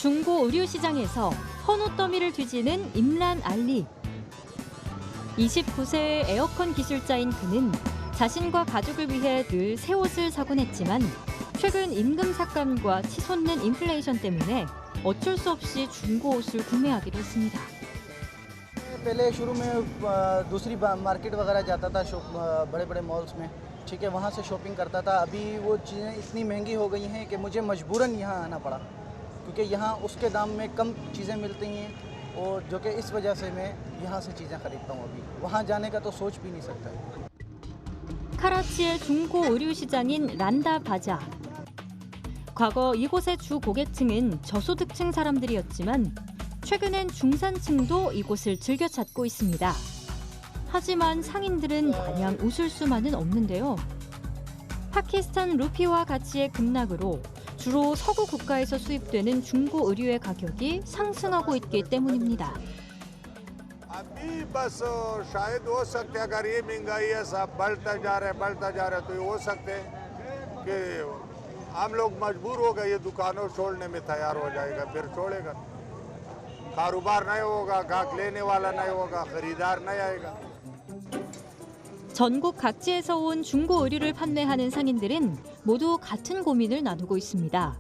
중고 의류 시장에서 헌옷 더미를 뒤지는 임란 알리. 29세의 에어컨 기술자인 그는 자신과 가족을 위해 늘 새 옷을 사곤 했지만 최근 임금 삭감과 치솟는 인플레이션 때문에 어쩔 수 없이 중고 옷을 구매하기로 했습니다. पहले शुरू में दूसरी मार्केट वगैरह जाता था बड़े बड़े मॉल्स में, ठीक है, वहाँ से शॉपिंग करता था। अभी वो चीज़ें इतनी महंगी हो गई हैं कि मुझे मजबूरन यहाँ आना पड़ा, क्योंकि यहाँ उसके दाम में कम चीज़ें मिलती हैं और जो कि इस वजह से मैं यहाँ से चीज़ें खरीदता हूँ। अभी वहाँ जाने का तो सोच भी नहीं सकता। 카라치의 중고 의류 시장인 란다 바자. 과거 이곳의 주 고객층은 저소득층 사람들이었지만 최근엔 중산층도 이곳을 즐겨 찾고 있습니다. 하지만 상인들은 마냥 웃을 수만은 없는데요. 파키스탄 루피화 가치의 급락으로 주로 서구 국가에서 수입되는 중고 의류의 가격이 상승하고 있기 때문입니다. अभी बस शायद हो सकते अगर ये महंगाई है सब बढ़ता जा रहा है तो ये हो सकते हैं कि हम लोग मजबूर हो गए ये दुकानों छोड़ने में तैयार हो जाएगा, फिर छोड़ेगा, कारोबार नहीं होगा, ग्राहक लेने वाला नहीं होगा, खरीदार नहीं आएगा। 전국 각지에서 온 중고 의류를 판매하는 상인들은 모두 같은 고민을 나누고 있습니다.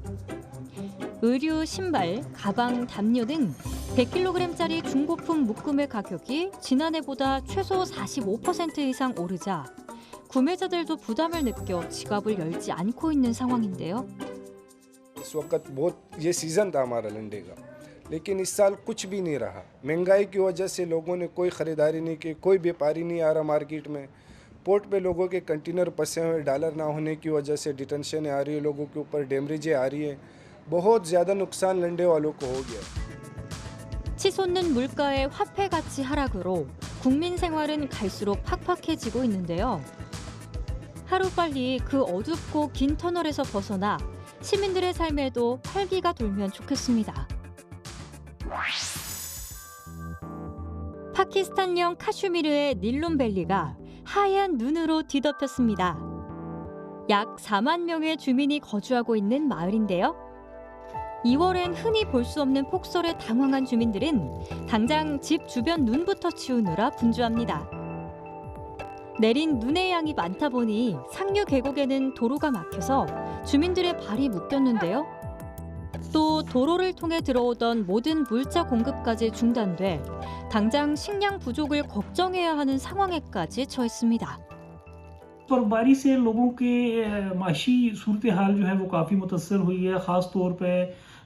의류, 신발, 가방, 담요 등 100kg짜리 중고품 묶음의 가격이 지난해보다 최소 45% 이상 오르자 구매자들도 부담을 느껴 지갑을 열지 않고 있는 상황인데요. इस वक्त बहुत ये सीज़न था हमारा लंडे का, लेकिन इस साल कुछ भी नहीं रहा। महंगाई की वजह से लोगों ने कोई ख़रीदारी नहीं की, कोई व्यापारी नहीं आ रहा मार्केट में। पोर्ट पे लोगों के कंटेनर फंसे हुए, डॉलर ना होने की वजह से डिटेंशन आ रही है, लोगों के ऊपर डैमेजें आ रही है। बहुत ज़्यादा नुकसान लंडे वालों को हो गया। 치솟는 물가의 화폐 가치 하락으로 국민 생활은 갈수록 팍팍해지고 있는데요. 하루빨리 그 어둡고 긴 터널에서 벗어나 시민들의 삶에도 활기가 돌면 좋겠습니다. 파키스탄령 카슈미르의 닐룸밸리가 하얀 눈으로 뒤덮였습니다. 약 4만 명의 주민이 거주하고 있는 마을인데요. 2월엔 흔히 볼 수 없는 폭설에 당황한 주민들은 당장 집 주변 눈부터 치우느라 분주합니다. 내린 눈의 양이 많다 보니 상류 계곡에는 도로가 막혀서 주민들의 발이 묶였는데요. 또 도로를 통해 들어오던 모든 물자 공급까지 중단돼 당장 식량 부족을 걱정해야 하는 상황에까지 처했습니다. बर्फबारी से लोगों के माशी सूरत हाल जो है वो काफ़ी मुतासर हुई है। ख़ास तौर पे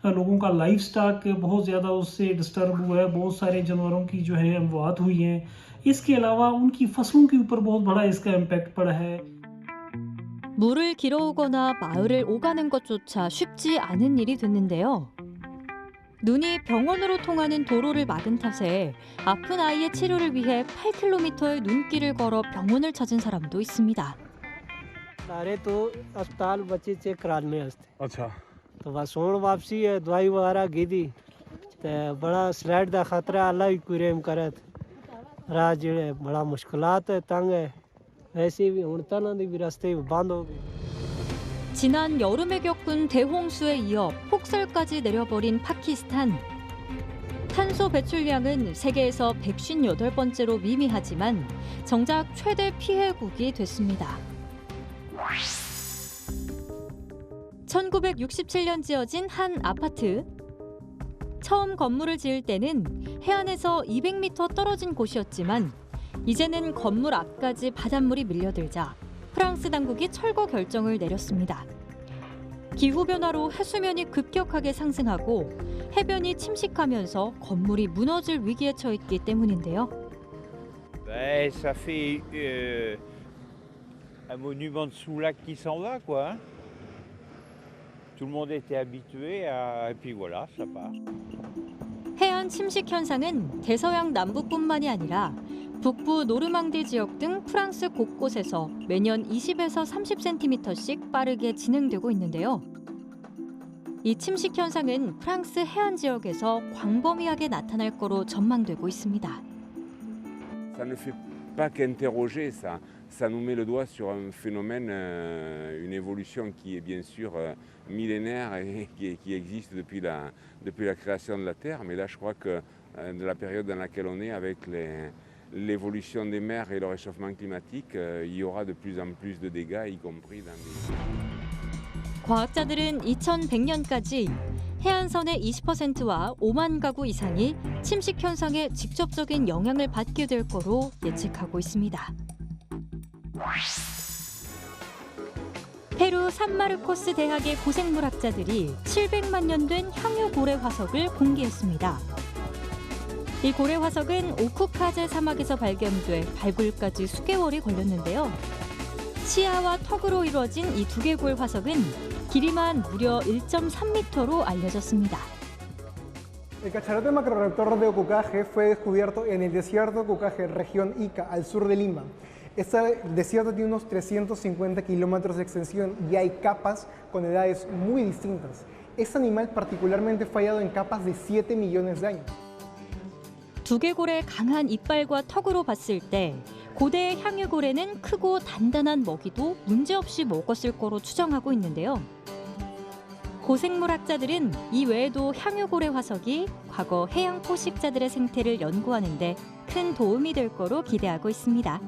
लोगों का लाइफ स्टॉक बहुत ज़्यादा उससे डिस्टर्ब हुआ है। बहुत सारे जानवरों की जो है अमवात हुई हैं। इसके अलावा उनकी फसलों के ऊपर बहुत बड़ा इसका इम्पैक्ट पड़ा है। 물을 길어오거나 마을을 오가는 것조차 쉽지 않은 일이 됐는데요. 눈이 병원으로 통하는 도로를 막은 탓에 아픈 아이의 치료를 위해 8km의 눈길을 걸어 병원을 찾은 사람도 있습니다. अरे तो अस्पताल बच्चे चेक कराने वास्ते। अच्छा, तो बस हुण वापसी है दवाई वगैरह की थी ते बड़ा स्लाइड दा खतरा अल्लाह ही कुरेम करे। राह जेड़े बड़ा मुश्किलात है, तंग है। वैसे भी हुण तां दी भी रस्ते बंद हो गए। 지난 여름에 겪은 대홍수에 이어 폭설까지 내려버린 파키스탄. 탄소 배출량은 세계에서 158번째로 미미하지만 정작 최대 피해국이 됐습니다. 1967년 지어진 한 아파트. 처음 건물을 지을 때는 해안에서 200m 떨어진 곳이었지만 이제는 건물 앞까지 바닷물이 밀려들자 프랑스 당국이 철거 결정을 내렸습니다. 기후변화로 해수면이 급격하게 상승하고 해변이 침식하면서 건물이 무너질 위기에 처했기 때문인데요. Ça fait un monument de sous-lac qui s'en va, quoi. Tout le monde était habitué à... Et puis voilà, ça part. 해안 침식 현상은 대서양 남부뿐만이 아니라 북부 노르망디 지역 등 프랑스 곳곳에서 매년 20에서 30cm씩 빠르게 진행되고 있는데요. 이 침식 현상은 프랑스 해안 지역에서 광범위하게 나타날 거로 전망되고 있습니다. ça ne fait pas qu'interroger, ça nous met le doigt sur un phénomène, une évolution qui est bien sûr millénaire et qui existe depuis la création de la Terre. Mais là, je crois que de la période dans laquelle on est, avec l'évolution des mers et le réchauffement climatique, il y aura de plus en plus de dégâts, y compris dans les... 과학자들은 2100년까지 해안선의 20%와 5만 가구 이상이 침식 현상에 직접적인 영향을 받게 될 거로 예측하고 있습니다. 페루 산마르코스 대학의 고생물학자들이 700만 년 된 향유 고래 화석을 공개했습니다. 이 고래 화석은 오쿠카제 사막에서 발견돼 발굴까지 수개월이 걸렸는데요. 치아와 턱으로 이루어진 이 두개골 화석은 길이만 무려 1.3m로 알려졌습니다. El cachalote macroraptor de Ocucaje fue descubierto en el desierto de Ocucaje, región Ica, al sur de Lima. Este desierto tiene unos 350 kilómetros de extensión y hay capas con edades muy distintas. Este animal particularmente fue hallado en capas de 7 millones de años. 두개골의 강한 이빨과 턱으로 봤을 때 고대의 향유고래는 크고 단단한 먹이도 문제없이 먹었을 거로 추정하고 있는데요. 고생물학자들은 이 외에도 향유고래 화석이 과거 해양 포식자들의 생태를 연구하는 데 큰 도움이 될 거로 기대하고 있습니다.